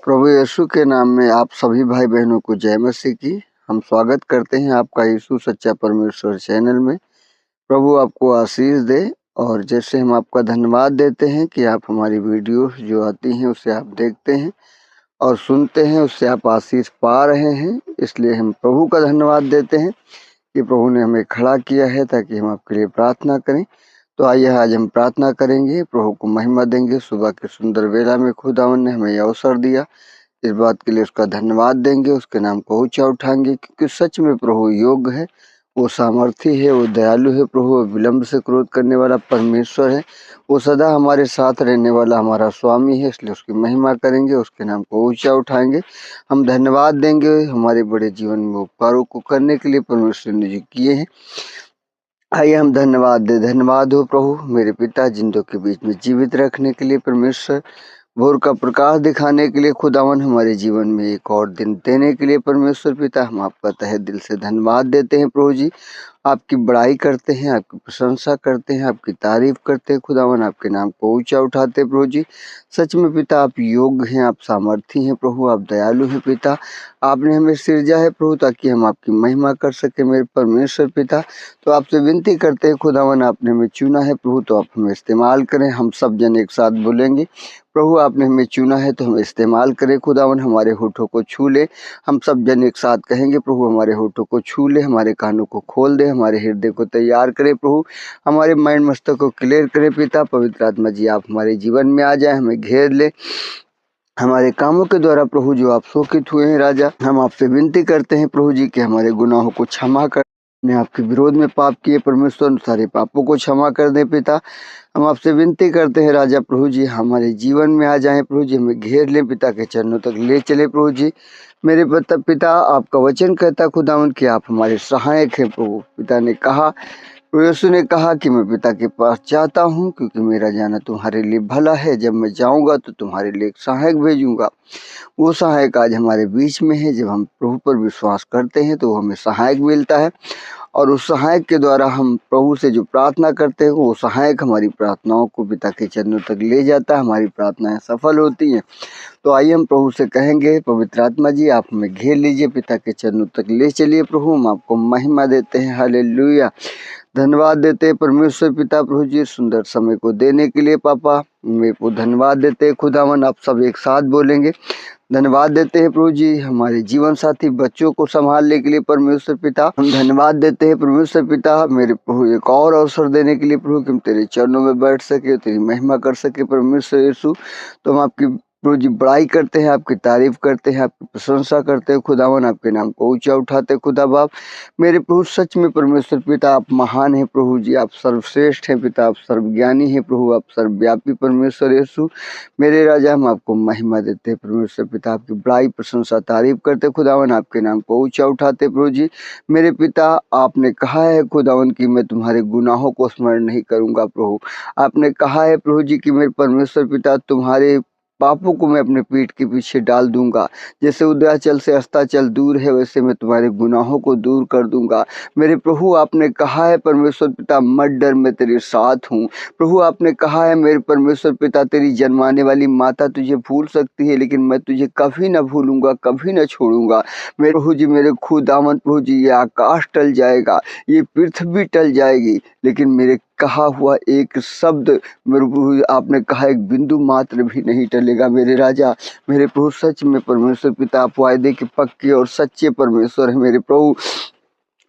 प्रभु यीशु के नाम में आप सभी भाई बहनों को जय मसीह की। हम स्वागत करते हैं आपका यीशु सच्चा परमेश्वर चैनल में। प्रभु आपको आशीष दे। और जैसे हम आपका धन्यवाद देते हैं कि आप हमारी वीडियो जो आती हैं उसे आप देखते हैं और सुनते हैं, उससे आप आशीष पा रहे हैं, इसलिए हम प्रभु का धन्यवाद देते हैं कि प्रभु ने हमें खड़ा किया है ताकि हम आपके लिए प्रार्थना करें। तो आइए आज हम प्रार्थना करेंगे, प्रभु को महिमा देंगे। सुबह के सुंदर वेला में खुदावन ने हमें अवसर दिया, इस बात के लिए उसका धन्यवाद देंगे, उसके नाम को ऊंचा उठाएंगे, क्योंकि सच में प्रभु योग्य है, वो सामर्थी है, वो दयालु है। प्रभु वो विलंब से क्रोध करने वाला परमेश्वर है, वो सदा हमारे साथ रहने वाला हमारा स्वामी है, इसलिए उसकी महिमा करेंगे, उसके नाम को ऊंचा उठाएंगे। हम धन्यवाद देंगे हमारे बड़े जीवन में उपकारों को करने के लिए परमेश्वर ने जो किए हैं। आइए हम धन्यवाद दे। धन्यवाद हो प्रभु मेरे पिता, जिंदों के बीच में जीवित रखने के लिए परमेश्वर, भोर का प्रकाश दिखाने के लिए खुदावन, हमारे जीवन में एक और दिन देने के लिए परमेश्वर पिता, हम आपका तहे दिल से धन्यवाद देते हैं। प्रभु जी आपकी बड़ाई करते हैं, आपकी प्रशंसा करते हैं, आपकी तारीफ करते हैं खुदावन, आपके नाम को ऊंचा उठाते हैं। प्रभु जी सच में पिता आप योग्य हैं, आप सामर्थी हैं प्रभु, आप दयालु हैं पिता। आपने हमें सृजा है प्रभु ताकि हम आपकी महिमा कर सके मेरे परमेश्वर पिता। तो आपसे विनती करते हैं खुदावन, आपने हमें चुना है प्रभु, तो आप हमें इस्तेमाल करें। हम सब जन एक साथ बोलेंगे, प्रभु आपने हमें चुना है तो हमें इस्तेमाल करें खुदावन, हमारे होठों को छू ले। हम सब जन एक साथ कहेंगे, प्रभु हमारे होठों को छू ले, हमारे कानों को खोल दे, हमारे हृदय को तैयार करे प्रभु, हमारे माइंड मस्तक को क्लियर करे पिता। पवित्र आत्मा जी आप हमारे जीवन में आ जाए, हमें घेर ले हमारे कामों के द्वारा प्रभु, जो आप शोकित हुए हैं राजा। हम आपसे विनती करते हैं प्रभु जी कि हमारे गुनाहों को क्षमा कर, ने आपके विरोध में पाप किए परमेश्वर, सारे पापों को क्षमा कर दे पिता। हम आपसे विनती करते हैं राजा प्रभु जी, हमारे जीवन में आ जाएं प्रभु जी, हमें घेर ले पिता के चरणों तक ले चले प्रभु जी। मेरे पिता आपका वचन कहता खुदावन कि आप हमारे सहायक हैं प्रभु। पिता ने कहा, यीशु ने कहा कि मैं पिता के पास जाता हूँ क्योंकि मेरा जाना तुम्हारे लिए भला है। जब मैं जाऊंगा तो तुम्हारे लिए एक सहायक भेजूंगा। वो सहायक आज हमारे बीच में है। जब हम प्रभु पर विश्वास करते हैं तो हमें सहायक मिलता है, और उस सहायक के द्वारा हम प्रभु से जो प्रार्थना करते हैं वो सहायक हमारी प्रार्थनाओं को पिता के चरणों तक ले जाता है, हमारी प्रार्थनाएं सफल होती हैं। तो आइए हम प्रभु से कहेंगे, पवित्र आत्मा जी आप हमें घेर लीजिए, पिता के चरणों तक ले चलिए प्रभु। हम आपको महिमा देते हैं, हालेलुया, धन्यवाद देते हैं परमेश्वर पिता प्रभु जी सुंदर समय को देने के लिए। पापा मेरे को धन्यवाद देते हैं खुदावन, आप सब एक साथ बोलेंगे। धन्यवाद देते हैं प्रभु जी हमारे जीवन साथी बच्चों को संभालने के लिए परमेश्वर पिता। हम धन्यवाद देते हैं परमेश्वर पिता मेरे प्रभु एक और अवसर देने के लिए प्रभु, कि हम तेरे चरणों में बैठ सके, तेरी महिमा कर सके परमेश्वर यीशु। तो हम आपकी प्रभु जी बड़ाई करते हैं, आपकी तारीफ करते हैं, आपकी प्रशंसा करते हैं खुदावन, आपके नाम को ऊंचा उठाते हैं खुदा बाप। मेरे प्रभु सच में परमेश्वर पिता आप महान हैं प्रभु जी, आप सर्वश्रेष्ठ हैं पिता, आप सर्वज्ञानी हैं प्रभु, आप सर्वव्यापी परमेश्वर यीशु मेरे राजा। हम आपको महिमा देते हैं परमेश्वर पिता, आपकी बड़ाई प्रशंसा तारीफ करते खुदावन, आपके नाम को ऊंचा उठाते प्रभु जी। मेरे पिता आपने कहा है खुदावन कि मैं तुम्हारे गुनाहों को स्मरण नहीं करूंगा प्रभु। आपने कहा है प्रभु जी कि मेरे परमेश्वर पिता तुम्हारे पापों को मैं अपने पीठ के पीछे डाल दूंगा। जैसे उदयाचल से अस्ताचल दूर है, वैसे मैं तुम्हारे गुनाहों को दूर कर दूंगा। मेरे प्रभु आपने कहा है परमेश्वर पिता मत डर, मैं तेरे साथ हूँ। प्रभु आपने कहा है मेरे परमेश्वर पिता, तेरी जन्माने वाली माता तुझे भूल सकती है लेकिन मैं तुझे कभी न भूलूंगा, कभी न छोड़ूंगा। मेरे प्रभु जी मेरे खुदावंद प्रभु जी, ये आकाश टल जाएगा, ये पृथ्वी टल जाएगी, लेकिन मेरे कहा हुआ एक शब्द मेरे प्रभु आपने कहा एक बिंदु मात्र भी नहीं टलेगा मेरे राजा। मेरे प्रभु सच में परमेश्वर पिता आप वायदे के पक्के और सच्चे परमेश्वर है मेरे प्रभु।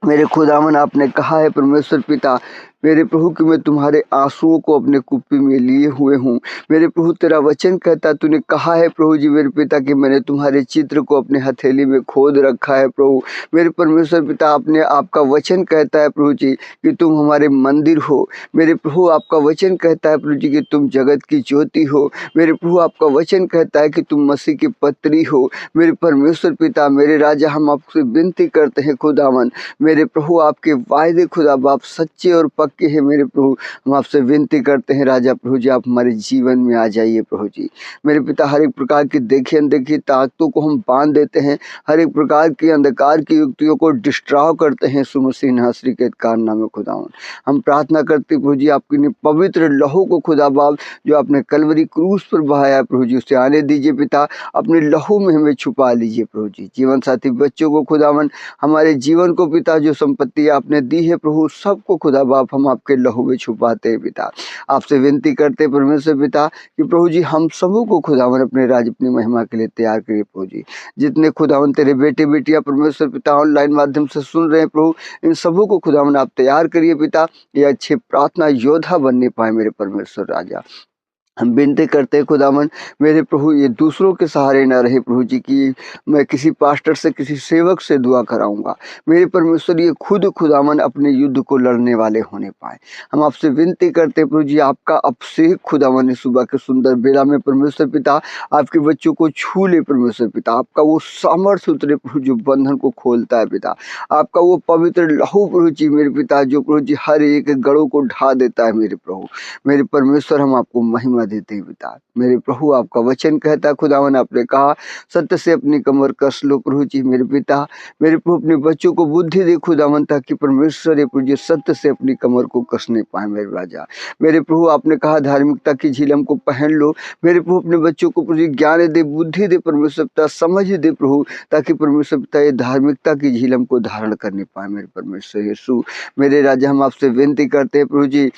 मेरे खुदावन आपने कहा है परमेश्वर पिता मेरे प्रभु कि मैं तुम्हारे आंसुओं को अपने कुप्पी में लिए हुए हूँ। मेरे प्रभु तेरा वचन कहता, तूने कहा है प्रभु जी मेरे पिता कि मैंने तुम्हारे चित्र को अपने हथेली में खोद रखा है प्रभु। मेरे परमेश्वर पिता आपने आपका वचन कहता है प्रभु जी कि तुम हमारे मंदिर हो। मेरे प्रभु आपका वचन कहता है प्रभु जी कि तुम जगत की ज्योति हो। मेरे प्रभु आपका वचन कहता है कि तुम मसीह की पत्री हो। मेरे परमेश्वर पिता मेरे राजा, हम आपसे विनती करते हैं खुदावन मेरे प्रभु, आपके वायदे खुदा बाप सच्चे और के हैं मेरे प्रभु, हम आपसे विनती करते हैं राजा प्रभु जी, आप हमारे जीवन में आ जाइए प्रभु जी। मेरे पिता, हर एक प्रकार की देखी अनदेखी ताकतों को हम बांध देते हैं, हर एक प्रकार की अंधकार की युक्तियों को डिस्ट्रॉय करते हैं यीशु मसीह नासरी के कारनामे में खुदावन। हम प्रार्थना करते प्रभु जी, आपकी पवित्र लहू को खुदा बाप जो आपने कलवरी क्रूस पर बहाया प्रभु जी, उसे आने दीजिए पिता, अपने लहू में हमें छुपा लीजिए प्रभु जी। जीवन साथी बच्चों को खुदावन, हमारे जीवन को पिता, जो संपत्ति आपने दी है प्रभु, सबको खुदा बाप हम आपके लहू में छुपाते हैं पिता। आपसे विनती करते परमेश्वर पिता कि प्रभु जी हम सबों को खुदावन अपने राज, अपनी महिमा के लिए तैयार करिए प्रभु जी। जितने खुदावन तेरे बेटे बेटियां परमेश्वर पिता ऑनलाइन माध्यम से सुन रहे हैं प्रभु, इन सबों को खुदावन आप तैयार करिए पिता, ये अच्छे प्रार्थना योद्धा बनने पाए मेरे परमेश्वर राजा। हम विनती करते हैं खुदावन मेरे प्रभु, ये दूसरों के सहारे ना रहे प्रभु जी कि मैं किसी पास्टर से, किसी सेवक से दुआ कराऊंगा। मेरे परमेश्वर, ये खुद खुदावन अपने युद्ध को लड़ने वाले होने पाए। हम आपसे विनती करते हैं प्रभु जी, आपका अभिषेक खुदावन सुबह के सुंदर बेला में परमेश्वर पिता आपके बच्चों को छू ले परमेश्वर पिता। आपका वो सामर्थ्य उतरे प्रभु जो बंधन को खोलता है पिता। आपका वो पवित्र लहू प्रभु जी मेरे पिता, जो प्रभु जी हर एक गढ़ों को ढा देता है मेरे प्रभु। मेरे परमेश्वर, हम आपको महिमा देते हैं पिता। मेरे प्रभु, आपका वचन कहता है खुदावन, आपने कहा सत्य से अपनी कमर कस लो प्रभु जी मेरे पिता। मेरे प्रभु, अपने बच्चों को बुद्धि दे खुदावन, ताकि परमेश्वर प्रभु जी सत्य से अपनी कमर को कसने पाए मेरे राजा। मेरे प्रभु, आपने कहा धार्मिकता की झीलम को पहन लो। मेरे प्रभु, अपने बच्चों को प्रभु जी ज्ञान दे, बुद्धि दे परमेश्वर पिता, समझ दे प्रभु, ताकि परमेश्वर पिता ये धार्मिकता की झीलम को धारण करने पाए मेरे परमेश्वर यीशु मेरे राजा। हम आपसे विनती करते हैं प्रभु जी,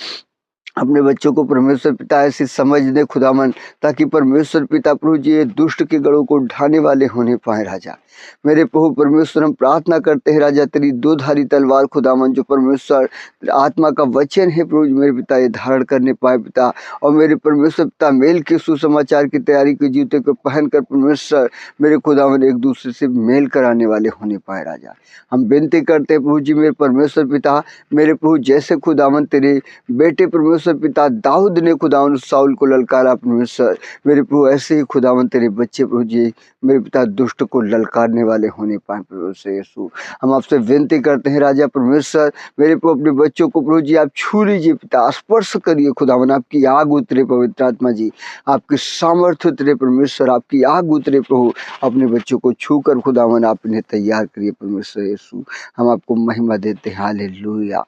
अपने बच्चों को परमेश्वर पिता ऐसी समझ दे खुदावन, ताकि परमेश्वर पिता प्रभु जी ये दुष्ट के गढ़ों को ढाने वाले होने पाए राजा। मेरे प्रभु परमेश्वर, हम प्रार्थना करते हैं राजा, तेरी दो धारी तलवार खुदावन जो परमेश्वर आत्मा का वचन है प्रभु मेरे पिता, ये धारण करने पाए पिता। और मेरे परमेश्वर पिता, मेल के सुसमाचार की तैयारी के जूते को पहनकर परमेश्वर मेरे खुदावन एक दूसरे से मेल कराने वाले होने पाए राजा। हम विनती करते हैं प्रभु जी मेरे परमेश्वर पिता, मेरे प्रभु जैसे खुदावन तेरे बेटे परमेश्वर पिता दाऊद ने खुदावन साउल को ललकारा परमेश्वर, मेरे प्रभु ऐसे ही खुदावन तेरे बच्चे प्रभु जी मेरे पिता दुष्ट को ललकारने वाले होने पाए परमेश्वर यीशु। हम आपसे विनती करते हैं राजा परमेश्वर, मेरे प्रभु अपने बच्चों को प्रभु जी आप छू लीजिए पिता, स्पर्श करिए खुदावन, आपकी आग उतरे पवित्र आत्मा जी, आपकी सामर्थ्य उतरे परमेश्वर, आपकी आग उतरे प्रभु, अपने बच्चों को छू कर खुदावन आप इन्हें तैयार करिए परमेश्वर यीशु। हम आपको महिमा देते हैं, हालेलुया।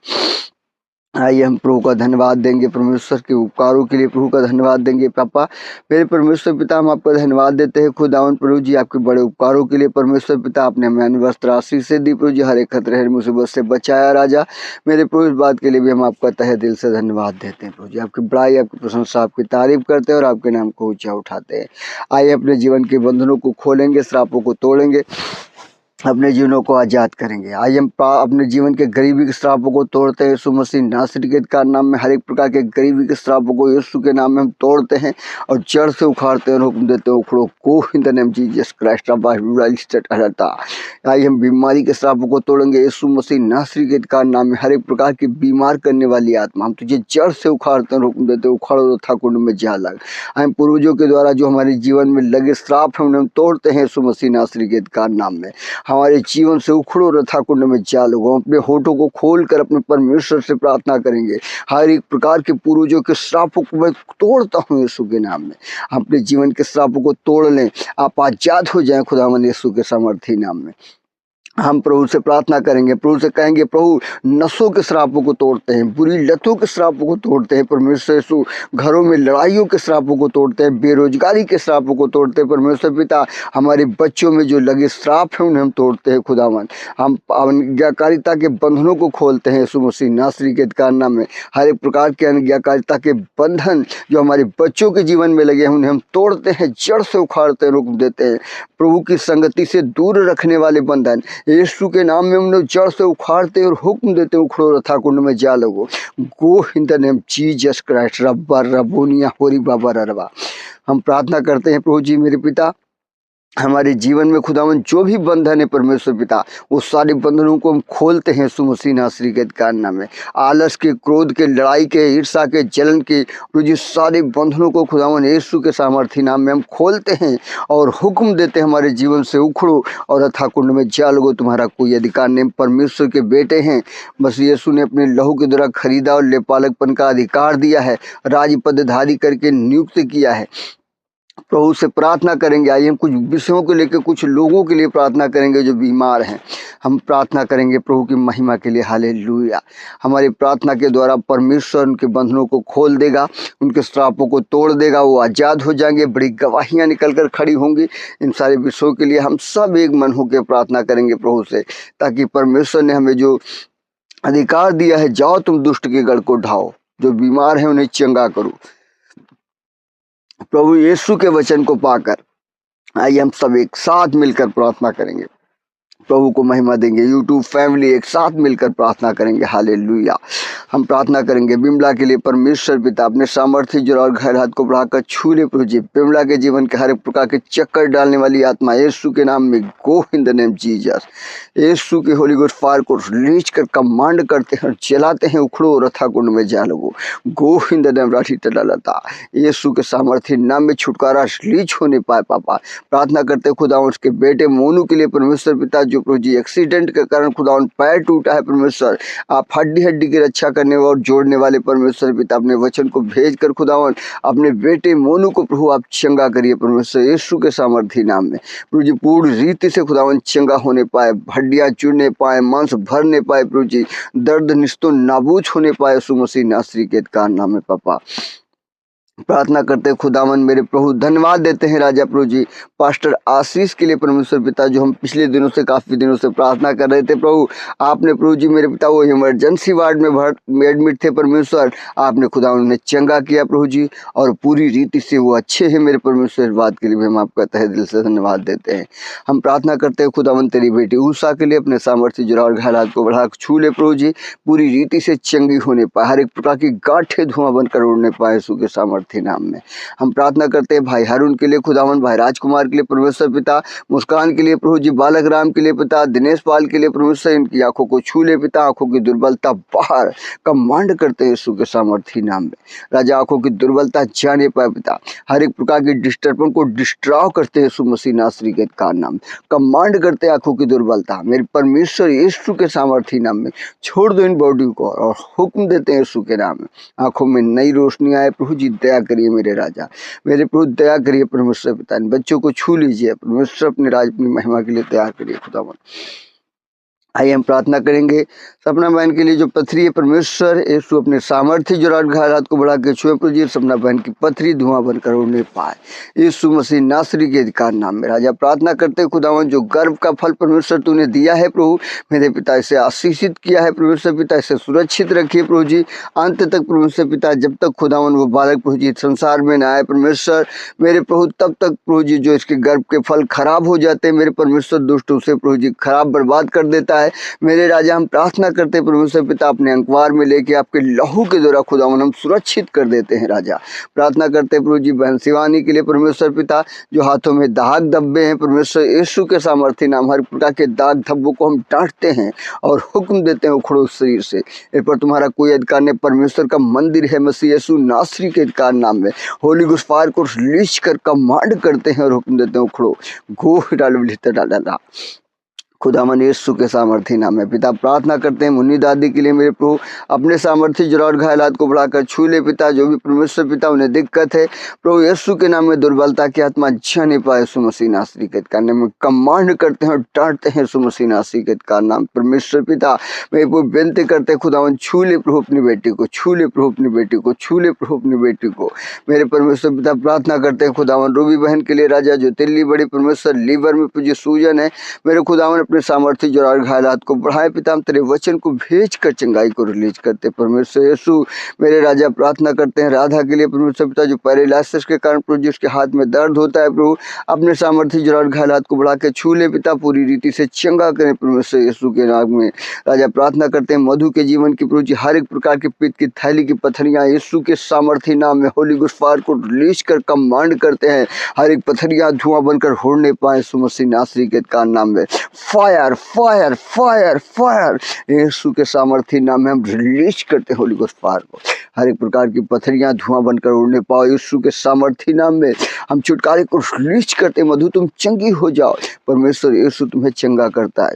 आइए हम प्रभु का धन्यवाद देंगे, परमेश्वर के उपकारों के लिए प्रभु का धन्यवाद देंगे। पापा मेरे परमेश्वर पिता, हम आपका धन्यवाद देते हैं खुदावन प्रभु जी आपके बड़े उपकारों के लिए परमेश्वर पिता। आपने हमें अन्न वस्त्र आशीष से दी प्रभु जी, हर एक खतरे हर मुसीबत से बचाया राजा। मेरे प्रभु इस बात के लिए भी हम आपका तहे दिल से धन्यवाद देते हैं प्रभु जी, आपकी बड़ाई, आपकी प्रशंसा, आपकी तारीफ करते हैं और आपके नाम को ऊंचा उठाते हैं। आइए अपने जीवन के बंधनों को खोलेंगे, श्रापों को तोड़ेंगे, अपने जीवनों को आज़ाद करेंगे। आइए हम अपने जीवन के गरीबी के श्रापों को तोड़ते हैं यीशु मसीह नासरी के कार नाम में। हर एक प्रकार के गरीबी के श्रापों को यीशु के नाम में हम तोड़ते हैं और जड़ से उखाड़ते हैं और हुक्म देते हैं उखड़ो को इन द नेम जीसस क्राइस्ट। आइए हम बीमारी के श्रापों को तोड़ेंगे यीशु मसीह नासरी के कार नाम में। हर एक प्रकार की बीमार करने वाली आत्मा हम तुझे जड़ से उखाड़ते हैं, हुक्म देते हैं उखाड़ो तथा कुंड में जा लग। हम पूर्वजों के द्वारा जो हमारे जीवन में लगे श्राप हैं उन्हें हम तोड़ते हैं यीशु मसीह नासरी के कार नाम में। हमारे जीवन से उखड़ो रथा कुंड में जा लोगों, अपने होठों को खोलकर अपने परमेश्वर से प्रार्थना करेंगे। हर एक प्रकार के पूर्वजों के श्रापों को मैं तोड़ता हूँ यीशु के नाम में। अपने जीवन के श्रापों को तोड़ लें, आप आजाद हो जाएं खुदावन यीशु के सामर्थी नाम में। हम प्रभु से प्रार्थना करेंगे, प्रभु से कहेंगे प्रभु नशों के श्रापों को तोड़ते हैं, बुरी लतों के श्रापों को तोड़ते हैं परमेश्वर यीशु, घरों में लड़ाइयों के श्रापों को तोड़ते हैं, बेरोजगारी के श्रापों को तोड़ते हैं परमेश्वर पिता। हमारे बच्चों में जो लगे श्राप हैं उन्हें हम तोड़ते हैं खुदावन। हम अनज्ञाकारिता के बंधनों को खोलते हैं यीशु मसीह नासरी के नाम में। हर एक प्रकार के अनज्ञाकारिता के बंधन जो हमारे बच्चों के जीवन में लगे हैं उन्हें हम तोड़ते हैं, जड़ से उखाड़ते हैं, रोक देते हैं। प्रभु की संगति से दूर रखने वाले बंधन यीशु के नाम में हम लोग जड़ से उखाड़ते और हुक्म देते उखड़ो रथा कुंड में जा लगो। Go in the name Jesus Christ. रब्बा रबोनिया होरी बाबा ररवा। हम प्रार्थना करते हैं प्रभु जी मेरे पिता, हमारे जीवन में खुदावन जो भी बंधन है परमेश्वर पिता, वो सारे बंधनों को हम खोलते हैं यीशु मसीह नासरी के नाम में। आलस के, क्रोध के, लड़ाई के, ईर्ष्या के, जलन के, जो सारे बंधनों को खुदावन यीशु के सामर्थी नाम में हम खोलते हैं और हुक्म देते हैं हमारे जीवन से उखड़ो और अथाह कुंड में जा लगो, तुम्हारा कोई अधिकार नहीं। परमेश्वर के बेटे हैं, बस यीशु ने अपने लहू के द्वारा खरीदा और लेपालकपन का अधिकार दिया है, राज पदधारी करके नियुक्त किया है। प्रभु से प्रार्थना करेंगे। आइए हम कुछ विषयों को लेकर कुछ लोगों के लिए प्रार्थना करेंगे जो बीमार हैं। हम प्रार्थना करेंगे प्रभु की महिमा के लिए। हालेलुया। हमारी प्रार्थना के द्वारा परमेश्वर उनके बंधनों को खोल देगा, उनके श्रापों को तोड़ देगा, वो आज़ाद हो जाएंगे, बड़ी गवाहियाँ निकल कर खड़ी होंगी। इन सारे विषयों के लिए हम सब एक मन होकर प्रार्थना करेंगे प्रभु से, ताकि परमेश्वर ने हमें जो अधिकार दिया है, जाओ तुम दुष्ट के गढ़ को ढाओ, जो बीमार है उन्हें चंगा करो, प्रभु यीशु के वचन को पाकर आइए हम सब एक साथ मिलकर प्रार्थना करेंगे, प्रभु को महिमा देंगे। यूट्यूब फैमिली एक साथ मिलकर प्रार्थना करेंगे। हालेलुया। हम प्रार्थना करेंगे बिमला के लिए। परमेश्वर पिता अपने सामर्थ्य जोर और घर हाथ को बढ़ाकर छू ले प्रभु जी। बिमला के जीवन के हर एक प्रकार के चक्कर डालने वाली आत्मा यीशु के नाम में go in the name Jesus. यीशु के होली गोस्ट फायर को रिलीज कर कमांड करते हैं और चलाते हैं, उखड़ो रथा कुंड में जा लगो, go in the name Rathi टलालता। यीशु के सामर्थ्य नाम में छुटकारा रिलीज होने पाए पापा। प्रार्थना करते खुदा उसके बेटे मोनू के लिए परमेश्वर पिता, जो प्रभु जी एक्सीडेंट के कारण खुदा उन पैर टूटा है परमेश्वर, आप हड्डी हड्डी की रक्षा करने और जोड़ने वाले परमेश्वर पिता, अपने वचन को भेज कर खुदावन अपने बेटे मोनू को प्रभु आप चंगा करिए परमेश्वर यीशु के सामर्थ्य नाम में। प्रभु जी पूर्ण रीति से खुदावन चंगा होने पाए, हड्डियां जुड़ने पाए, मांस भरने पाए, प्रभु जी दर्द निस्तो नाबूद होने पाए यीशु मसीह नासरी के नाम में पापा। प्रार्थना करते हैं खुदावन मेरे प्रभु, धन्यवाद देते हैं राजा प्रभु जी पास्टर आशीष के लिए परमेश्वर पिता, जो हम पिछले दिनों से काफ़ी दिनों से प्रार्थना कर रहे थे प्रभु। आपने प्रभु जी मेरे पिता वो इमरजेंसी वार्ड में एडमिट थे परमेश्वर, आपने खुदावन उन्हें चंगा किया प्रभु जी, और पूरी रीति से वो अच्छे हैं मेरे परमेश्वर। इस बात के लिए भी हम आपका तहे दिल से धन्यवाद देते हैं। हम प्रार्थना करते हैं खुदावन तेरी बेटी उषा के लिए, अपने सामर्थ्य जुड़ा और हालात को बढ़ा छू ले प्रभु जी, पूरी रीति से चंगी होने पाए, हर एक प्रकार की गांठें धुआं बनकर उड़ने पाए यीशु के सामर्थ्य नाम में। हम प्रार्थना करते हैं भाई हरुण के लिए खुदावन, भाई राजकुमार के लिए परमेश्वर पिता, मुस्कान के लिए प्रभु जी, बालक राम के लिए पिता, दिनेश पाल के लिए परमेश्वर इनकी आंखों को छू ले पिता, आंखों की दुर्बलता बाहर कमांड करते हैं यीशु के सामर्थ्य नाम में। राजा आंखों की दुर्बलता जाने पाए पिता, हर एक प्रकार की डिस्टर्बेंस को डिस्ट्रॉ करते हैं यीशु मसीह नासरी के नाम, कमांड करते हैं आंखों की दुर्बलता मेरे परमेश्वर यीशु के सामर्थ्य नाम में। छोड़ दो इन बॉडी को और हुक्म देते हैं यीशु के नाम में, आंखों में नई रोशनी आए प्रभु जी, दया करिए मेरे राजा, मेरे प्रभु दया करिए परमेश्वर पिता, इन बच्चों को छू लीजिए परमेश्वर, अपने राज अपनी महिमा के लिए तैयार करिए खुदावन। आइए हम प्रार्थना करेंगे सपना बहन के लिए जो पथरी है परमेश्वर यीशु अपने सामर्थ्य जो हाथ को बढ़ा के छुए प्रभु जी, सपना बहन की पथरी धुआं बनकर उड़ने पाए यीशु मसीह नासरी के अधिकार नाम में। राजा प्रार्थना करते खुदावन, जो गर्व का फल परमेश्वर तूने दिया है प्रभु मेरे पिता, इसे आशीषित किया है परमेश्वर पिता, इसे सुरक्षित रखिए प्रभु जी अंत तक परमेश्वर पिता, जब तक खुदावन वो बालक प्रभु जी संसार में न आए परमेश्वर मेरे प्रभु, तब तक प्रभु जी जो इसके गर्भ के फल खराब हो जाते हैं मेरे परमेश्वर, दुष्ट उसे प्रभु जी खराब बर्बाद कर देता है मेरे राजा। हम प्रार्थना करते हैं परमेश्वर पिता, अपने अंकवार में लेके आपके लहू के द्वारा खुदावन हम सुरक्षित कर देते हैं राजा। प्रार्थना करते हैं प्रभु जी बहन शिवानी के लिए परमेश्वर पिता, जो हाथों में दाग धब्बे हैं परमेश्वर यीशु के सामर्थ्य नाम, हर प्रकार के दाग धब्बों को हम डांटते हैं और हुक्म देते हैं उखड़ो शरीर से, इस पर तुम्हारा कोई अधिकार नहीं। परमेश्वर का मंदिर है मसीह यीशु नासरी के अधिकार नाम में, होली गोस्ट फायर को रिलीज कर कमांड करते हैं और हुक्म देते हैं उखड़ो गो डाला खुदावन यीशु के सामर्थ्य नाम में। पिता प्रार्थना करते हैं मुन्नी दादी के लिए मेरे प्रभु, अपने सामर्थ्य जुड़ा और घायलात को बढ़ाकर छू ले पिता, जो भी परमेश्वर पिता उन्हें दिक्कत है प्रभु यीशु के नाम में, दुर्बलता की आत्मा जाने पाए यीशु मसीह नासरी के नाम में, कमांड करते हैं और डांटते हैं यीशु मसीह नासरी के नाम। परमेश्वर पिता मेरे प्रभु विनती करते हैं खुदावन, छू ले प्रभु अपनी बेटी को, छू ले प्रभु अपनी बेटी को, छू ले प्रभु अपनी बेटी को मेरे परमेश्वर पिता। प्रार्थना करते हैं खुदावन रूबी बहन के लिए राजा, जो तिल्ली बड़ी परमेश्वर लीवर में पूजी सूजन है मेरे खुदावन, अपने सामर्थ्य जो और घायलात को बढ़ाए पिता। हम तेरे वचन को भेज कर चंगाई को रिलीज करते परमेश्वर यीशु मेरे राजा। प्रार्थना करते हैं राधा के लिए परमेश्वर पिता, जो पैरालिसिस के कारण प्रभु जिसके हाथ में दर्द होता है प्रभु, अपने सामर्थ्य जो और घायलात को बढ़ा के छू ले पिता, पूरी रीति से चंगा करें परमेश्वर यीशु के नाम में राजा। प्रार्थना करते हैं मधु के जीवन की प्रभु जी, हर एक प्रकार की पित्त की थैली की पत्थरियां यीशु के सामर्थ्य नाम में होली गुड फायर को रिलीज कर कमांड करते हैं, हर एक पत्थरियां धुआं बनकर होने पाए यीशु मसीह नासरी के नाम में। फायर फायर फायर फायर यीशु के सामर्थ्य नाम में हम रिलीज करते हैं होली गुड फायर को, हर एक प्रकार की पत्थरियां धुआं बनकर उड़ने पाओ यीशु के सामर्थ्य नाम में। हम छुटकारे को रिलीज करते, मधु तुम चंगी हो जाओ परमेश्वर यीशु तुम्हें चंगा करता है।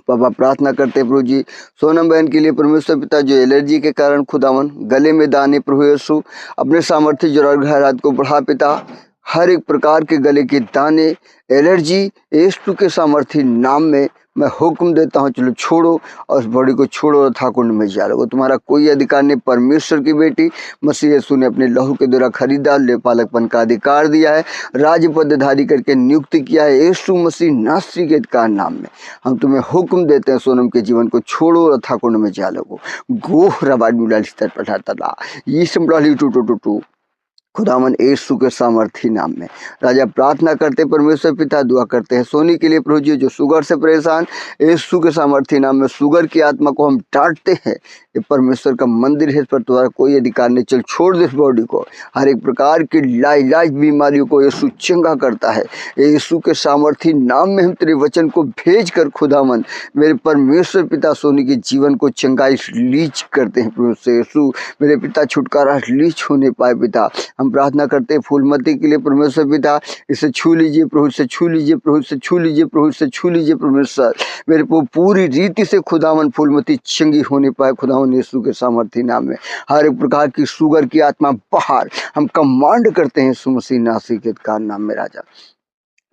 पापा प्रार्थना करते प्रभु जी सोनम बहन के लिए परमेश्वर पिता, जो एलर्जी के कारण खुदावन गले में दाने प्रभु यीशु अपने सामर्थ्य जो और घायलात को बढ़ा पिता, हर एक प्रकार के गले के दाने एलर्जी यीशु के सामर्थ्य नाम में मैं हुक्म देता हूँ, चलो छोड़ो और उस बॉडी को छोड़ो और थाकुंड में जा लो। तुम्हारा कोई अधिकार नहीं। परमेश्वर की बेटी मसीह यीशु ने अपने लहू के द्वारा खरीदा, लेपालकपन का अधिकार दिया है, राज पदधारी करके नियुक्त किया है यीशु मसीह नासरी के अधिकार नाम में। हम तुम्हें हुक्म देते हैं सोनम के जीवन को छोड़ो और थाकुंड में जा लो। गोह रबाड़ स्तर पठाता ये संभलाली टू खुदावन यीशु के सामर्थ्य नाम में राजा। प्रार्थना करते परमेश्वर पिता, दुआ करते हैं सोनी के लिए प्रभु जी, जो शुगर से परेशान, यीशु के सामर्थ्य नाम में शुगर की आत्मा को हम डांटते हैं। ये परमेश्वर का मंदिर है, इस पर तुम्हारा कोई अधिकार नहीं। चल छोड़ दे इस बॉडी को, हर एक प्रकार की लाइलाज बीमारियों को यीशु चंगा करता है यीशु के सामर्थ्य नाम में। हम तेरे वचन को भेज कर खुदावन मेरे परमेश्वर पिता सोनी के जीवन को चंगाई रिलीज करते हैं परमेश्वर यीशु मेरे पिता, छुटकारा रिलीज होने पाए पिता। हम प्रार्थना करते हैं फूलमती के लिए परमेश्वर पिता, इसे छू लीजिए प्रभु, से छू लीजिए प्रभु, से छू लीजिए प्रभु, से छू लीजिए परमेश्वर मेरे को पूरी रीति से खुदावन फूलमती चंगी होने पाए खुदावन यीशु के सामर्थ्य नाम में। हर एक प्रकार की शुगर की आत्मा बाहर हम कमांड करते हैं यीशु मसीह नासरी के नाम में राजा।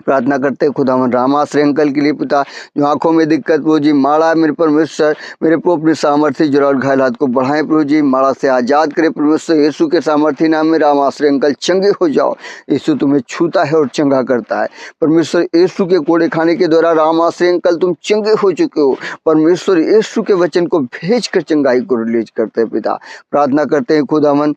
प्रार्थना करते हैं खुदावन रामाश्रय अंकल के लिए पिता, जो आंखों में दिक्कत प्रभु जी, माड़ा मेरे परमेश्वर मेरे को अपने सामर्थ्य जो और घायलात को बढ़ाएं प्रभु जी, माड़ा से आजाद करे परमेश्वर यीशु के सामर्थ्य नाम में। रामाश्रय अंकल चंगे हो जाओ, यीशु तुम्हें छूता है और चंगा करता है परमेश्वर यीशु के कोड़े खाने के द्वारा। रामाश्रय अंकल तुम चंगे हो चुके हो, परमेश्वर यीशु के वचन को भेज कर चंगाई को रिलीज करते हैं पिता। प्रार्थना करते हैं खुदावन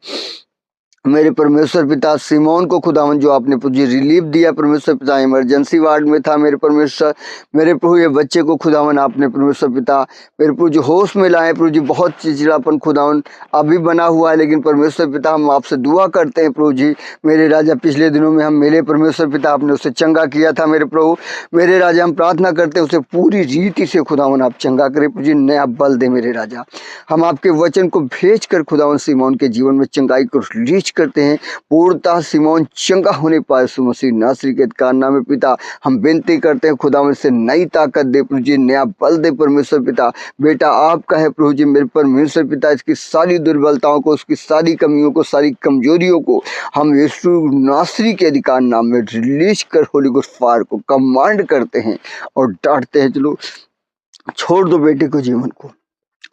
मेरे परमेश्वर पिता सिमोन को खुदावन, जो आपने मुझे रिलीफ दिया परमेश्वर पिता, इमरजेंसी वार्ड में था मेरे परमेश्वर मेरे प्रभु, ये बच्चे को खुदावन आपने परमेश्वर पिता मेरे प्रभु जो होश में लाए प्रभु जी, बहुत चिड़चिड़ापन खुदावन अभी बना हुआ है, लेकिन परमेश्वर पिता हम आपसे दुआ करते हैं प्रभु जी मेरे राजा। पिछले दिनों में हम मिले परमेश्वर पिता, आपने उसे चंगा किया था मेरे प्रभु मेरे राजा। हम प्रार्थना करते हैं उसे पूरी रीति से खुदावन आप चंगा करें प्रभु जी, नया बल दे मेरे राजा। हम आपके वचन को भेज कर खुदावन सिमोन के जीवन में चंगाई को रिलीज करते हैं, पूर्णतः सिमोन चंगा होने पाए यीशु मसीह नासरी के नाम में पिता। हम विनती करते हैं खुदावन से नई ताकत दे प्रभु जी, नया बल दे परमेश्वर पिता। बेटा आपका है प्रभु जी मेरे परमेश्वर पिता, इसकी सारी दुर्बलताओं को, उसकी सारी कमियों को, सारी कमजोरियों को हम यीशु नासरी के अधिकार नाम में रिलीज कर होली गुड फायर को कमांड करते हैं और डांटते हैं, चलो छोड़ दो बेटे को जीवन को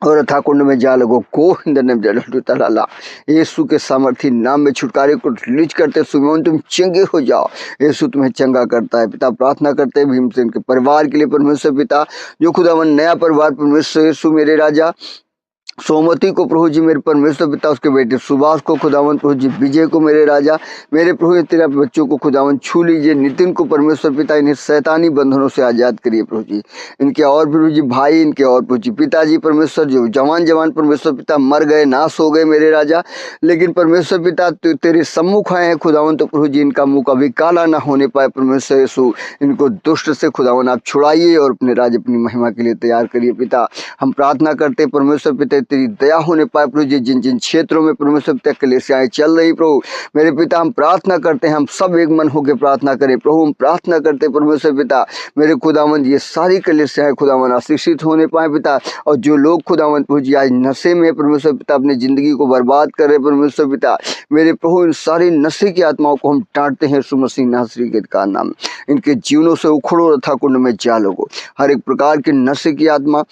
और अथाकुंड में जा लगो। को तलाला यीशु के सामर्थ्य नाम में छुटकारे को रिलीज करते सिमोन तुम चंगे हो जाओ, यीशु तुम्हें चंगा करता है पिता। प्रार्थना करते हैं भीमसेन के परिवार के लिए परमेश्वर पिता, जो खुदावन नया परिवार परमेश्वर यीशु मेरे राजा। सोमती को प्रभु जी मेरे परमेश्वर पिता, उसके बेटे सुभाष को खुदावन प्रभु जी, विजय को मेरे राजा मेरे प्रभु तेरा बच्चों को खुदावन छू लीजिए। नितिन को परमेश्वर पिता इन्हें शैतानी बंधनों से आजाद करिए प्रभु जी। इनके और प्रभु जी भाई, इनके और प्रभु जी पिताजी परमेश्वर, जो जवान परमेश्वर पिता मर गए, नाश हो गए मेरे राजा, लेकिन परमेश्वर पिता तेरे सम्मुख आए हैं खुदावन, तो प्रभु जी इनका मुख कभी काला ना होने पाए परमेश्वर यीशु। इनको दुष्ट से खुदावन आप छुड़ाइए और अपने राज अपनी महिमा के लिए तैयार करिए पिता। हम प्रार्थना करते परमेश्वर पिता तेरी दया होने पाए प्रभु जी, जिन जिन क्षेत्रों में परमेश्वर पिता कलीसियाएं चल रही प्रभु मेरे पिता, हम प्रार्थना करते हैं, हम सब एक मन होकर प्रार्थना करें प्रभु। हम प्रार्थना करते हैं परमेश्वर पिता मेरे खुदावन, ये सारी कलीसियाएं खुदावन आशीषित होने पाए पिता। और जो लोग खुदावन प्रभु जी आज नशे में परमेश्वर पिता अपनी जिंदगी को बर्बाद कर रहे परमेश्वर पिता मेरे प्रभु, इन सारी नशे की आत्माओं को हम डांटते हैं यीशु मसीह नासरी के नाम। इनके जीवनों से उखड़ो तथा कुंड में जा लोगो। हर एक प्रकार के नशे की आत्मा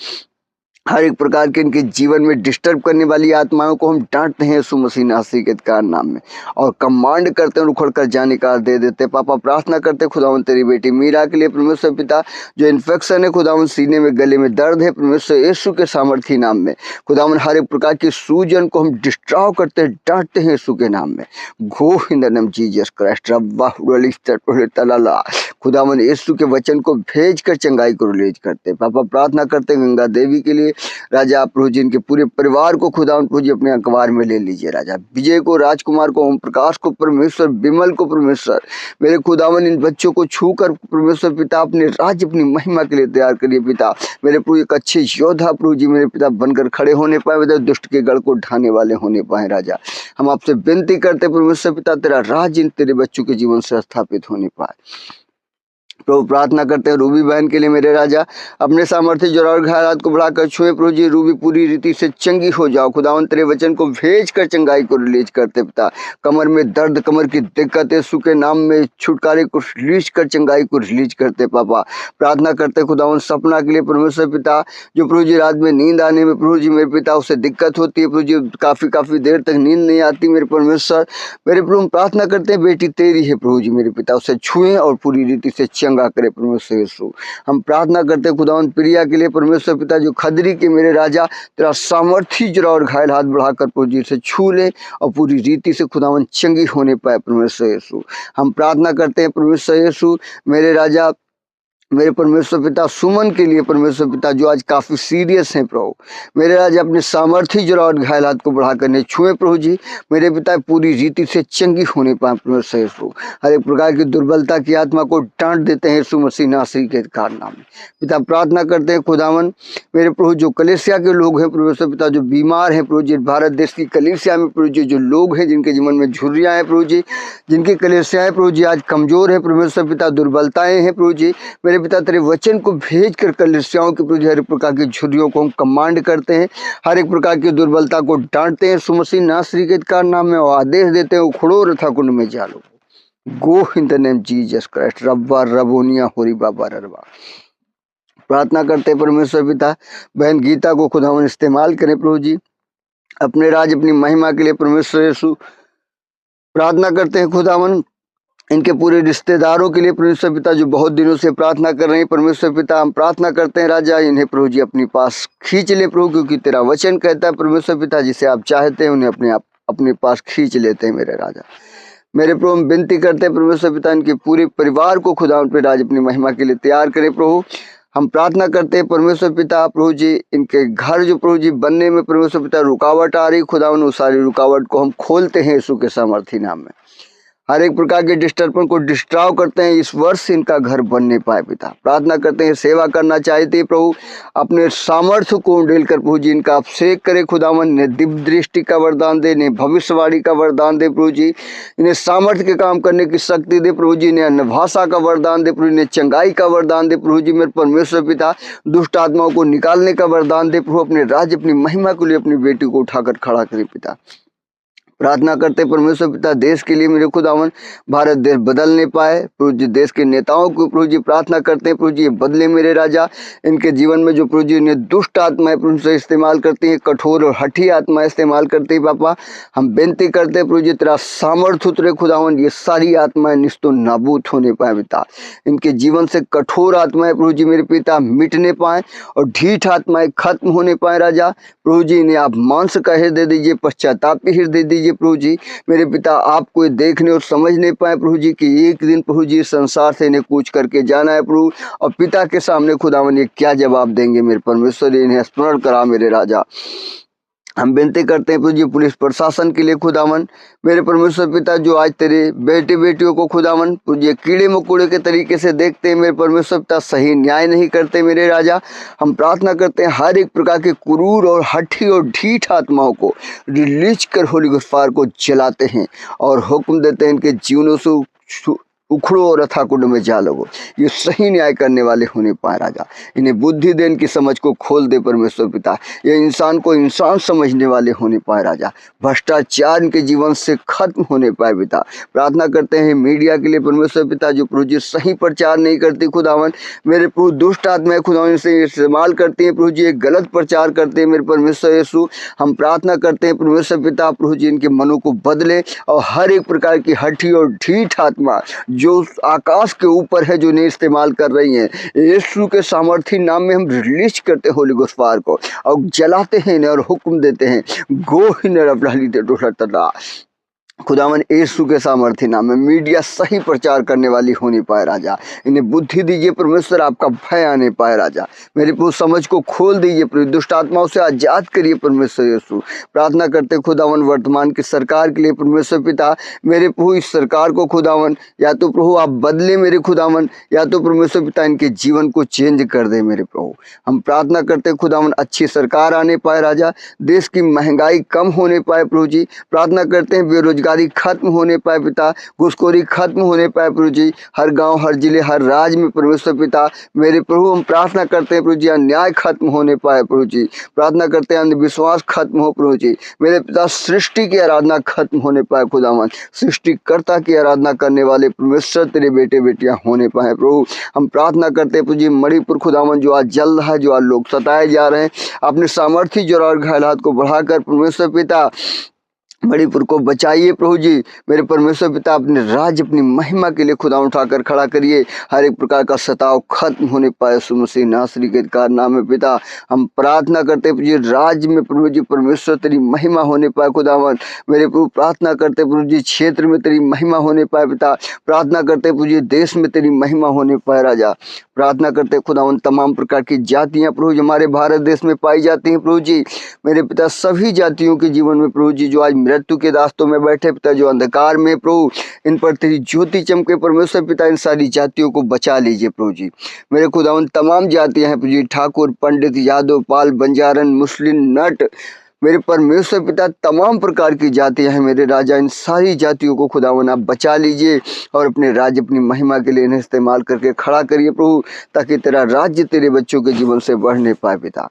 हर एक प्रकार के इनके जीवन में डिस्टर्ब करने वाली आत्माओं को हम डांटते हैं यीशु मसीह नासरी के अधिकार नाम में, और कमांड करते हैं उखड़ कर जाने का दे देते हैं। पापा प्रार्थना करते खुदावन तेरी बेटी मीरा के लिए परमेश्वर पिता, जो इन्फेक्शन है खुदावन, सीने में गले में दर्द है, परमेश्वर यीशु के सामर्थी नाम में खुदावन हर एक प्रकार की सूजन को हम डिस्ट्रॉय करते हैं, डांटते हैं यीशु के नाम में। Go in the name Jesus Christ रब्बा खुदावन यीशु के वचन को भेज कर चंगाई को रिलीज करते। पापा प्रार्थना करते गंगा देवी के लिए राजा, प्रभु जी इनके पूरे परिवार को खुदावन प्रभु जी अपने अखबार में ले लीजिए राजा। विजय को, राजकुमार को, ओम प्रकाश को परमेश्वर, विमल को परमेश्वर, मेरे खुदावन इन बच्चों को छू कर परमेश्वर पिता अपने राज्य, अपनी महिमा के लिए तैयार करिए पिता। मेरे प्रभु एक अच्छे योद्धा प्रभु जी मेरे पिता बनकर खड़े होने पाए, दुष्ट के गढ़ को ढाने वाले होने पाए राजा। हम आपसे विनती करते परमेश्वर पिता, तेरा राज्य तेरे बच्चों के जीवन से स्थापित होने पाए। प्रभु प्रार्थना करते हैं रूबी बहन के लिए मेरे राजा, अपने सामर्थ्य जोर और घायलात को बढ़ाकर छुए प्रभु जी, रूबी पूरी रीति से चंगी हो जाओ खुदावन, तेरे वचन को भेज कर चंगाई को रिलीज करते पिता। कमर में दर्द, कमर की दिक्कत यीशु के नाम में छुटकारे को रिलीज कर चंगाई को रिलीज करते पापा। प्रार्थना करते खुदावन सपना के लिए परमेश्वर पिता, जो प्रभु जी रात में नींद आने में प्रभु जी मेरे पिता उसे दिक्कत होती है प्रभु जी, काफी देर तक नींद नहीं आती मेरे परमेश्वर। मेरे प्रभु प्रार्थना करते हैं बेटी तेरी है प्रभु जी मेरे पिता, उसे छुएं और पूरी रीति से चंगा करे परमेश्वर यीशु। हम प्रार्थना करते हैं खुदावन प्रिया के लिए परमेश्वर पिता, जो खदरी के मेरे राजा, तेरा सामर्थी जरा और घायल हाथ बढ़ाकर प्रभु जी से छू ले और पूरी रीति से खुदावन चंगी होने पाए परमेश्वर यीशु। हम प्रार्थना करते हैं परमेश्वर यीशु मेरे राजा, मेरे परमेश्वर पिता सुमन के लिए परमेश्वर पिता, जो आज काफी सीरियस हैं प्रभु मेरे राजा, अपने सामर्थ्य जरा और घायलात को बढ़ाकर ने छुए प्रभु जी मेरे पिता, पूरी रीति से चंगी होने पाए परमेश्वर यीशु। हर एक प्रकार की दुर्बलता की आत्मा को डांट देते हैं यीशु मसीह नासरी के कारनामे में पिता। प्रार्थना करते हैं खुदावन मेरे प्रभु, जो कलीसिया के लोग हैं परमेश्वर पिता, जो बीमार हैं प्रभु जी, भारत देश की कलीसिया में प्रभु जी जो लोग हैं जिनके जीवन में झुर्रियाँ हैं प्रभु जी, जिनकी कलीसियाएं प्रभु जी आज कमजोर है परमेश्वर पिता, दुर्बलताएं हैं प्रभु जी मेरे पिता, तेरे वचन को भेज कर कलीसियाओं के प्रभु हर एक प्रकार की झुर्रियों को हम कमांड करते हैं, हर एक प्रकार की दुर्बलता को डांटते हैं यीशु मसीह नासरी के कारनामे में, और आदेश देते हैं उखड़ो रथा कुंड में जालो। Go in the name Jesus Christ रब्बा रबोनिया होरी बाबा ररबा। प्रार्थना करते हैं परमेश्वर पिता, बहन गीता को खुदावन इस्तेमाल करें प्रभु जी अपने राज, अपनी महिमा के लिए परमेश्वर यीशु। प्रार्थना करते हैं खुदावन इनके पूरे रिश्तेदारों के लिए परमेश्वर पिता, जो बहुत दिनों से प्रार्थना कर रहे हैं परमेश्वर पिता। हम प्रार्थना करते हैं राजा, इन्हें प्रभु जी अपने पास खींच ले प्रभु, क्योंकि तेरा वचन कहता है परमेश्वर पिता, जिसे आप चाहते हैं उन्हें अपने पास खींच लेते हैं मेरे राजा। मेरे प्रभु हम विनती करते हैं परमेश्वर पिता, इनके पूरे परिवार को खुदा उन पर राज अपनी महिमा के लिए तैयार करें प्रभु। हम प्रार्थना करते हैं परमेश्वर पिता प्रभु जी, इनके घर जो प्रभु जी बनने में परमेश्वर पिता रुकावट आ रही खुदा, उन सारी रुकावट को हम खोलते हैं यीशु के सामर्थी नाम में। हर एक प्रकार के डिस्टर्बेंस को डिस्ट्रॉय करते हैं, इस वर्ष इनका घर बनने पाए पिता। प्रार्थना करते हैं सेवा करना चाहते हैं प्रभु, अपने सामर्थ्य को उंडेल कर प्रभु जी इनका अभिषेक करे खुदावन, ने दिव्य दृष्टि का वरदान दे, ने भविष्यवाणी का वरदान दे प्रभु जी, इन्हें सामर्थ्य के काम करने की शक्ति दे प्रभु जी, ने अन्य भाषा का वरदान दे प्रभु, ने चंगाई का वरदान दे प्रभु जी मेरे परमेश्वर पिता, दुष्ट आत्माओं को निकालने का वरदान दे प्रभु, अपने राज्य अपनी महिमा के लिए अपनी बेटी को उठाकर खड़ा करे पिता। प्रार्थना करते परमेश्वर पिता देश के लिए मेरे खुदावन, भारत देश बदलने पाए प्रभु जी, देश के नेताओं को प्रभु जी प्रार्थना करते हैं प्रभु जी बदले मेरे राजा, इनके जीवन में जो प्रभु जी ने दुष्ट आत्माएं प्रभु से इस्तेमाल करती हैं, कठोर और हठी आत्माएं इस्तेमाल करती है पापा, हम विनती करते हैं प्रभु जी तेरा सामर्थ्य उतरे खुदावन, ये सारी आत्माएं निस्तो नाबूद होने पाए पिता, इनके जीवन से कठोर आत्माएं प्रभु जी मेरे पिता मिटने पाए और ढीठ आत्माएं खत्म होने पाए राजा। प्रभु जी इन्हें आप मांस का हृदय दीजिए, पश्चातापी हृदय दीजिए प्रभु जी मेरे पिता, आपको देखने और समझने पाए प्रभु जी कि एक दिन प्रभु जी संसार से इन्हें कूच करके जाना है प्रभु, और पिता के सामने खुदावन ये क्या जवाब देंगे मेरे परमेश्वर, इन्हें स्मरण करा मेरे राजा। हम विनती करते हैं प्रभु जी पुलिस प्रशासन के लिए खुदावन मेरे परमेश्वर पिता, जो आज तेरे बेटे बेटियों को खुदावन प्रभु जी कीड़े मकोड़े के तरीके से देखते हैं मेरे परमेश्वर पिता, सही न्याय नहीं करते मेरे राजा। हम प्रार्थना करते हैं हर एक प्रकार के क्रूर और हठी और ढीठ आत्माओं को रिलीज कर होली गोस्ट फायर को जलाते हैं और हुक्म देते हैं इनके जीवनों से उखड़ो और अथाह कुंड में जा लगो। ये सही न्याय करने वाले होने पाए राजा। इन्हें बुद्धि दे, इनकी समझ को खोल दे परमेश्वर पिता। ये इंसान को इंसान समझने वाले होने पाए राजा। भ्रष्टाचार इनके जीवन से खत्म होने पाए पिता। प्रार्थना करते हैं मीडिया के लिए परमेश्वर पिता, जो प्रभु जी सही प्रचार नहीं करती खुदावन, मेरे प्रभु दुष्ट आत्माएं खुदावन से इस्तेमाल करती हैं प्रभु जी, एक गलत प्रचार करते हैं मेरे परमेश्वर यीशु। हम प्रार्थना करते हैं परमेश्वर पिता, प्रभु जी इनके मनों को बदले और हर एक प्रकार की हठी और ढीठ आत्मा जो आकाश के ऊपर है, जो इन्हें इस्तेमाल कर रही हैं, यीशु के सामर्थी नाम में हम रिलीज करते होली गोस्ट फायर को और जलाते हैं इन्हें और हुक्म देते हैं, गो इन रबलाली दे डोला खुदावन यीशु के सामर्थ्य नाम में। मीडिया सही प्रचार करने वाली होनी पाए राजा। इन्हें बुद्धि दीजिए परमेश्वर, आपका भय आने पाए राजा। मेरे प्रभु समझ को खोल दीजिए प्रभु, दुष्ट आत्माओं से आजाद करिए परमेश्वर यीशु। प्रार्थना करते खुदावन वर्तमान की सरकार के लिए परमेश्वर पिता, मेरे प्रभु इस सरकार को खुदावन या तो प्रभु आप बदले मेरे खुदावन, या तो परमेश्वर पिता इनके जीवन को चेंज कर दे मेरे प्रभु। हम प्रार्थना करते खुदावन अच्छी सरकार आने पाए राजा, देश की महंगाई कम होने पाए प्रभु जी। प्रार्थना करते हैं बेरोजगारी खत्म होने पाए पिता, घुसखोरी खत्म होने पाए प्रभु जी, हर गांव हर जिले हर राज्य में परमेश्वर पिता मेरे प्रभु। हम प्रार्थना करते हैं प्रभु जी अन्याय खत्म होने पाए प्रभु जी। प्रार्थना करते हैं अंधविश्वास खत्म हो प्रभु जी मेरे पिता, सृष्टि की आराधना खत्म होने पाए खुदावन, सृष्टिकर्ता की आराधना करने वाले परमेश्वर तेरे बेटे बेटियां होने पाए प्रभु। हम प्रार्थना करते हैं प्रभु जी मणिपुर खुदावन जो आज जल रहा है, जो आज लोग सताए जा रहे हैं, अपने सामर्थ्य जो और हालात को बढ़ाकर परमेश्वर पिता मणिपुर को बचाइए प्रभु जी मेरे परमेश्वर पिता। अपने राज्य अपनी महिमा के लिए खुदा उठाकर खड़ा करिए, हर एक प्रकार का सताव खत्म होने पाए यीशु मसीह नासरी के अधिकार नाम में पिता। हम प्रार्थना करते प्रभु जी राज्य में प्रभु जी परमेश्वर तेरी महिमा होने पाए खुदावन मेरे प्रभु। प्रार्थना करते प्रभु जी क्षेत्र में तेरी महिमा होने पाए पिता। प्रार्थना करते प्रभु जी देश में तेरी महिमा होने पाए राजा। प्रार्थना करते खुदावन तमाम प्रकार की जातियां प्रभु जी हमारे भारत देश में पाई जाती हैं प्रभु जी मेरे पिता, सभी जातियों के जीवन में प्रभु जी जो आज मृत्यु के रास्तों में बैठे पिता, जो अंधकार में प्रभु, इन पर तेरी ज्योति चमके परमेश्वर पिता। इन सारी जातियों को बचा लीजिए प्रभु जी मेरे खुदावन। तमाम जातियां हैं प्रभु जी, ठाकुर पंडित यादव पाल बंजारन मुस्लिम नट मेरे परमेश्वर पिता, तमाम प्रकार की जातियां हैं मेरे राजा। इन सारी जातियों को खुदावन आप बचा लीजिए और अपने राज्य अपनी महिमा के लिए इन्हें इस्तेमाल करके खड़ा करिए प्रभु, ताकि तेरा राज्य तेरे बच्चों के जीवन से बढ़ने पाए पिता।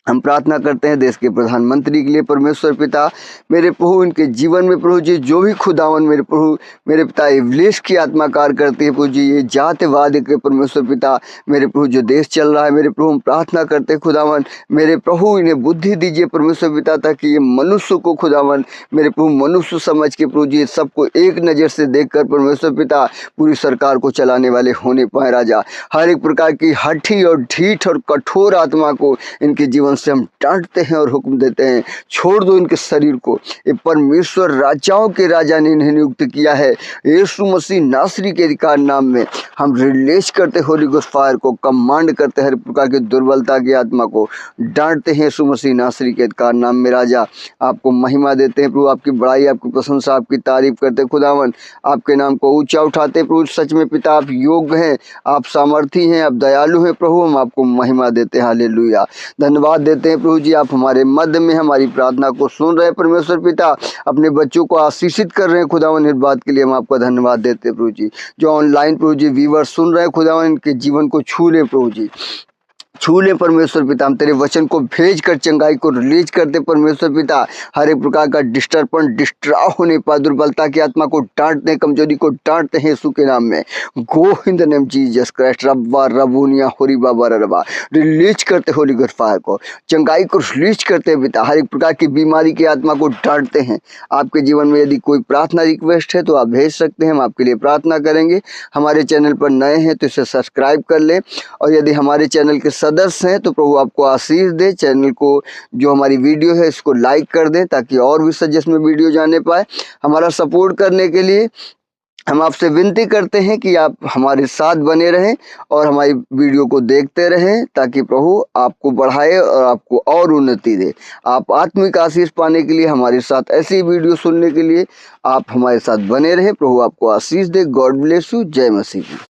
हम प्रार्थना करते हैं देश के प्रधानमंत्री के लिए परमेश्वर पिता मेरे प्रभु, इनके जीवन में प्रभु जी जो भी खुदावन मेरे प्रभु मेरे पिता इब्लीस की आत्मा कार्य करती है प्रभु जी, ये जातिवाद के परमेश्वर पिता मेरे प्रभु जो देश चल रहा है मेरे प्रभु, हम प्रार्थना करते हैं खुदावन मेरे प्रभु इन्हें बुद्धि दीजिए परमेश्वर पिता, ताकि ये मनुष्य को खुदावन मेरे प्रभु मनुष्य समझ के प्रभु जी सबको एक नज़र से देखकर परमेश्वर पिता पूरी सरकार को चलाने वाले होने पाए राजा। हर एक प्रकार की हठी और ढीठ और कठोर आत्मा को इनके जीवन से हम डांटते हैं और हुक्म देते हैं, छोड़ दो इनके शरीर को। ये परमेश्वर राजाओं के राजा ने इन्हें नियुक्त किया है, यीशु मसीह नासरी के अधिकार नाम में हम रिलीज करते होली गोस्ट फायर को, कमांड करते हैं हर प्रकार की दुर्बलता की आत्मा को डांटते हैं यीशु मसीह नासरी के अधिकार नाम में राजा। आपको महिमा देते हैं प्रभु, आपकी बड़ाई आपकी प्रशंसा आपकी तारीफ करते खुदावन, आपके नाम को ऊंचा उठाते प्रभु। सच में पिता आप योग्य हैं, आप सामर्थी हैं, आप दयालु हैं प्रभु, हम आपको महिमा देते हैं। हालेलुया, धन्यवाद देते हैं प्रभु जी, आप हमारे मध्य में हमारी प्रार्थना को सुन रहे हैं परमेश्वर पिता, अपने बच्चों को आशीषित कर रहे हैं खुदावन। इस बात के लिए हम आपका धन्यवाद देते हैं प्रभु जी। जो ऑनलाइन प्रभु जी व्यूअर सुन रहे हैं खुदावन, इनके जीवन को छू ले प्रभु जी, छू ले परमेश्वर पिता। हम तेरे वचन को भेज कर चंगाई को रिलीज करते परमेश्वर पिता। हर एक प्रकार का डिस्टर्बन डिस्ट्रॉ होने पर दुर्बलता की आत्मा को डांटते, कमजोरी को डांटते हैं यीशु के नाम में। Go in the name Jesus Christ, रब्बा रबूनिया होरी बाबा रबा, रिलीज करते होली गॉड फायर को, चंगाई को रिलीज करते हैं पिता। हर एक प्रकार की बीमारी की आत्मा को डांटते हैं। आपके जीवन में यदि कोई प्रार्थना रिक्वेस्ट है तो आप भेज सकते हैं, हम आपके लिए प्रार्थना करेंगे। हमारे चैनल पर नए हैं तो इसे सब्सक्राइब कर लें, और यदि हमारे चैनल के सदस्य हैं तो प्रभु आपको आशीष दे। चैनल को जो हमारी वीडियो है इसको लाइक कर दें, ताकि और भी सजेस्ट में वीडियो जाने पाए। हमारा सपोर्ट करने के लिए हम आपसे विनती करते हैं कि आप हमारे साथ बने रहें और हमारी वीडियो को देखते रहें, ताकि प्रभु आपको बढ़ाए और आपको और उन्नति दे। आप आत्मिक आशीष पाने के लिए हमारे साथ ऐसी वीडियो सुनने के लिए आप हमारे साथ बने रहें। प्रभु आपको आशीष दे। God bless you. जय मसीह।